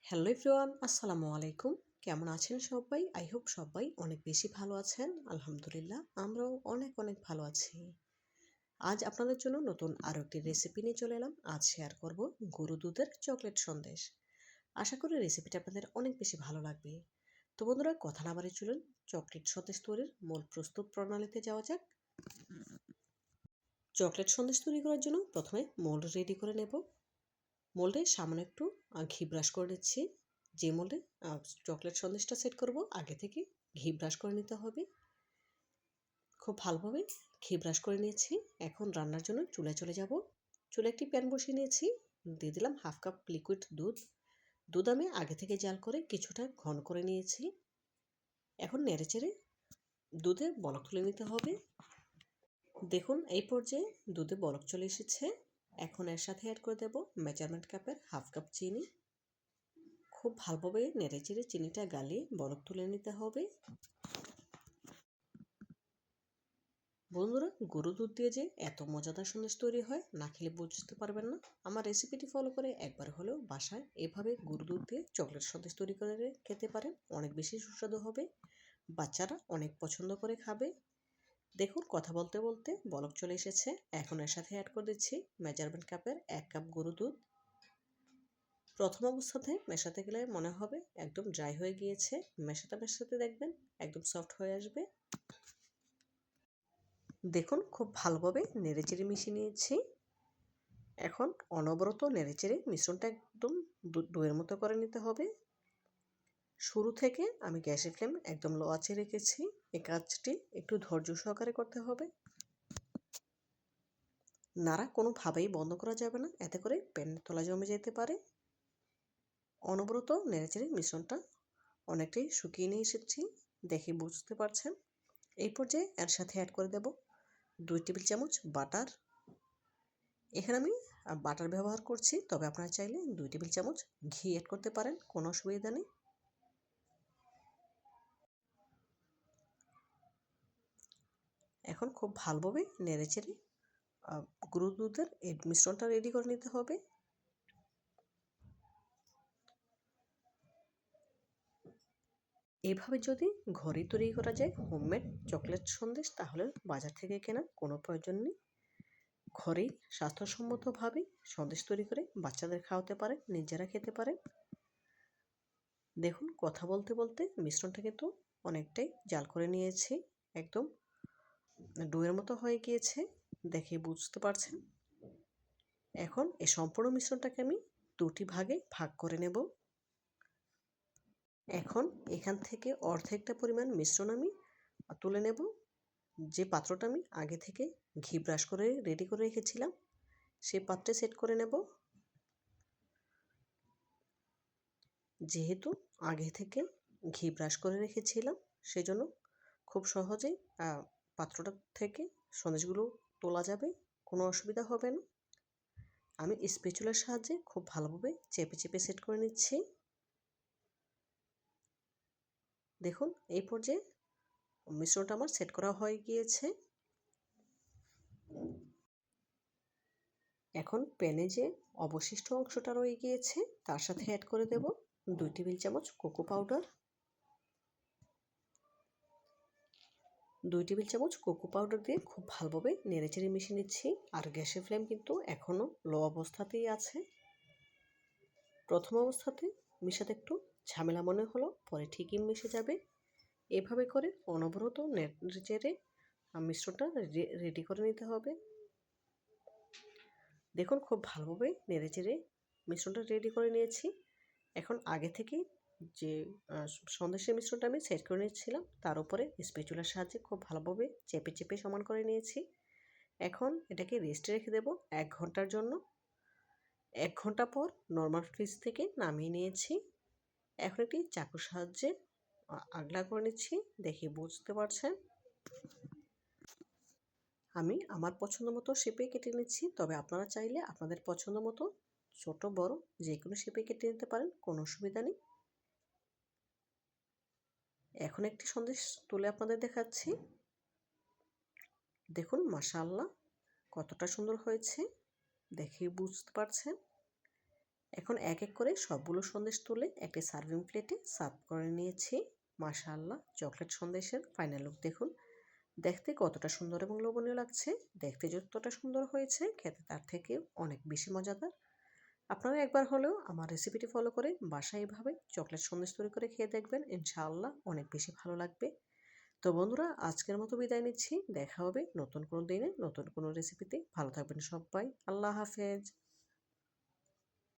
Hello everyone, আসসালামু আলাইকুম। কেমন আছেন সবাই? আই হোপ সবাই অনেক বেশি ভালো আছেন। আলহামদুলিল্লাহ, আমরাও অনেক অনেক ভালো আছি। আজ আপনাদের জন্য নতুন আরও একটি রেসিপি নিয়ে চলে এলাম। আজ শেয়ার করব গরু দুধের চকলেট সন্দেশ। আশা করি রেসিপিটা আপনাদের অনেক বেশি ভালো লাগবে। তো বন্ধুরা, কথা না বাড়িয়ে চলুন চকলেট সন্দেশ তৈরির মূল প্রস্তুত প্রণালীতে যাওয়া যাক। চকলেট সন্দেশ তৈরি করার জন্য প্রথমে মোল্ড রেডি করে নেব। মোল্ডে সামান্য একটু ঘি ব্রাশ করে নিচ্ছি। যে মোল্ডে চকলেট সন্দেশটা সেট করব আগে থেকে ঘি ব্রাশ করে নিতে হবে। খুব ভালোভাবে ঘি ব্রাশ করে নিয়েছি। এখন রান্নার জন্য চুলায় চলে যাব। চুলায় একটি প্যান বসিয়ে নিয়েছি। দিয়ে দিলাম হাফ কাপ লিকুইড দুধ। দুধ আমি আগে থেকে জাল করে কিছুটা ঘন করে নিয়েছি। এখন নেড়েচেড়ে দুধে বলক তুলে নিতে হবে। দেখুন এই পর্যায়ে দুধে বলক চলে এসেছে। এখন এর সাথে অ্যাড করে দেব মেজারমেন্ট কাপের হাফ কাপ চিনি। খুব ভালোভাবে নেড়েচেড়ে চিনিটা গালিয়ে বরফ তুলে নিতে হবে। বন্ধুরা, গরু দুধ দিয়ে যে এত মজাদার সন্দেশ তৈরি হয় না খেলে বুঝতে পারবেন না। আমার রেসিপিটি ফলো করে একবার হলেও বাসায় এভাবে গরু দুধ দিয়ে চকলেট সন্দেশ তৈরি করে খেতে পারেন। অনেক বেশি সুস্বাদু হবে। বাচ্চারা অনেক পছন্দ করে খাবে। দেখুন কথা বলতে বলতে বলক চলে এসেছে। এখন এর সাথে অ্যাড করে দিচ্ছি মেজারমেন্ট কাপের 1 কাপ গরু দুধ। প্রথম অবস্থাতে মেশাতে গেলে মনে হবে একদম ড্রাই হয়ে গিয়েছে। মেশাতে মেশাতে দেখবেন একদম সফট হয়ে আসবে। দেখুন খুব ভালোভাবে নেড়েচেড়ে মিশিয়ে নিয়েছি। এখন অনবরত নেড়েচেড়ে মিশ্রণটা একদম ডোয়ের মতো করে নিতে হবে। শুরু থেকে আমি গ্যাসের ফ্লেম একদম লো আঁচে রেখেছি। এই কাজটি একটু ধৈর্য সহকারে করতে হবে। নাড়া কোনোভাবেই বন্ধ করা যাবে না, এতে করে প্যানের তলা জমে যেতে পারে। অনবরত নেড়েচেড়ে মিশ্রণটা অনেকটাই শুকিয়ে নিয়ে এসেছি, দেখে বুঝতে পারছেন। এই পর্যায়ে এর সাথে অ্যাড করে দেব 2 টেবিল চামচ বাটার। এখানে আমি বাটার ব্যবহার করছি, তবে আপনারা চাইলে 2 টেবিল চামচ ঘি অ্যাড করতে পারেন, কোনো অসুবিধা নেই। এখন খুব ভালোভাবে নেড়েচেড়ে গরুর দুধের এই মিশ্রণটা রেডি করে নিতে হবে। এভাবে যদি ঘরে তৈরি করা যায় হোমমেড চকলেট সন্দেশ, তাহলে বাজার থেকে কেনার কোনো প্রয়োজন নেই। ঘরেই স্বাস্থ্যসম্মতভাবে সন্দেশ তৈরি করে বাচ্চাদের খাওয়াতে পারেন, নিজেরা খেতে পারেন। দেখুন কথা বলতে বলতে মিশ্রণটা কিন্তু অনেকটাই জাল করে নিয়েছি, একদম ডোয়ের মতো হয়ে গিয়েছে, দেখে বুঝতে পারছেন। এখন এই সম্পূর্ণ মিশ্রণটাকে আমি 2টি ভাগে ভাগ করে নেব। এখন এখান থেকে অর্ধেকটা পরিমাণ মিশ্রণ আমি তুলে নেব। যে পাত্রটা আমি আগে থেকে ঘি ব্রাশ করে রেডি করে রেখেছিলাম সেই পাত্রে সেট করে নেব। যেহেতু আগে থেকে ঘি ব্রাশ করে রেখেছিলাম, সেজন্য খুব সহজেই পাত্রটা থেকে সন্দেশগুলো তোলা যাবে, কোনো অসুবিধা হবে না। আমি স্প্যাচুলার সাহায্যে খুব ভালোভাবে চেপে চেপে সেট করে নিচ্ছি। দেখুন এই পর্যায়ে মিশ্রণটা আমার সেট করা হয়ে গিয়েছে। এখন প্যানে যে অবশিষ্ট অংশটা রয়ে গিয়েছে তার সাথে অ্যাড করে দেব 2 টেবিল চামচ কোকো পাউডার। 2 টেবিল চামচ কোকো পাউডার দিয়ে খুব ভালোভাবে নেড়েচেড়ে মিশিয়ে নিচ্ছি। আর গ্যাসের ফ্লেম কিন্তু এখনও লো অবস্থাতেই আছে। প্রথম অবস্থাতে মিশাতে একটু ঝামেলা মনে হলো, পরে ঠিকই মিশে যাবে। এভাবে করে অনবরত নেড়েচেড়ে মিশ্রণটা রেডি করে নিতে হবে। দেখুন খুব ভালোভাবে নেড়েচেড়ে মিশ্রণটা রেডি করে নিয়েছি। এখন আগে থেকে যে সন্দেশের মিশ্রণটা আমি সেট করে নিয়েছিলাম তার উপরে স্প্যাচুলার সাহায্যে খুব ভালোভাবে চেপে চেপে সমান করে নিয়েছি। এখন এটাকে রেস্টে রেখে দেব 1 ঘন্টার জন্য। 1 ঘন্টা পর নর্মাল ফ্রিজ থেকে নামিয়ে নিয়েছি। এখন একটি চাকুর সাহায্যে আগলা করে নিচ্ছি, দেখে বুঝতে পারছেন। আমি আমার পছন্দ মতো শেপে কেটে নিচ্ছি, তবে আপনারা চাইলে আপনাদের পছন্দ মতো ছোট বড় যে কোনো শেপে কেটে নিতে পারেন, কোনো অসুবিধা নেই। এখন একটি সন্দেশ তুলে আপনাদের দেখাচ্ছি। দেখুন মাশাআল্লাহ কতটা সুন্দর হয়েছে, দেখে বুঝতে পারছেন। এখন এক এক করে সবগুলো সন্দেশ তুলে একটি সার্ভিং প্লেটে সার্ভ করে নিয়েছি। মাশাআল্লাহ, চকলেট সন্দেশের ফাইনাল লুক দেখুন। দেখতে কতটা সুন্দর এবং লোভনীয় লাগছে। দেখতে যতটা সুন্দর হয়েছে, খেতে তার থেকেও অনেক বেশি মজাদার। আপনারা একবার হলেও আমার রেসিপিটি ফলো করে বাসায় এভাবে চকলেট সন্দেশ তৈরি করে খেয়ে দেখবেন। ইনশাআল্লাহ অনেক বেশি ভালো লাগবে। তো বন্ধুরা, আজকের মতো বিদায় নিচ্ছি। দেখা হবে নতুন কোনো দিনে নতুন কোনো রেসিপিতে। ভালো থাকবেন সবাই। আল্লাহ হাফেজ।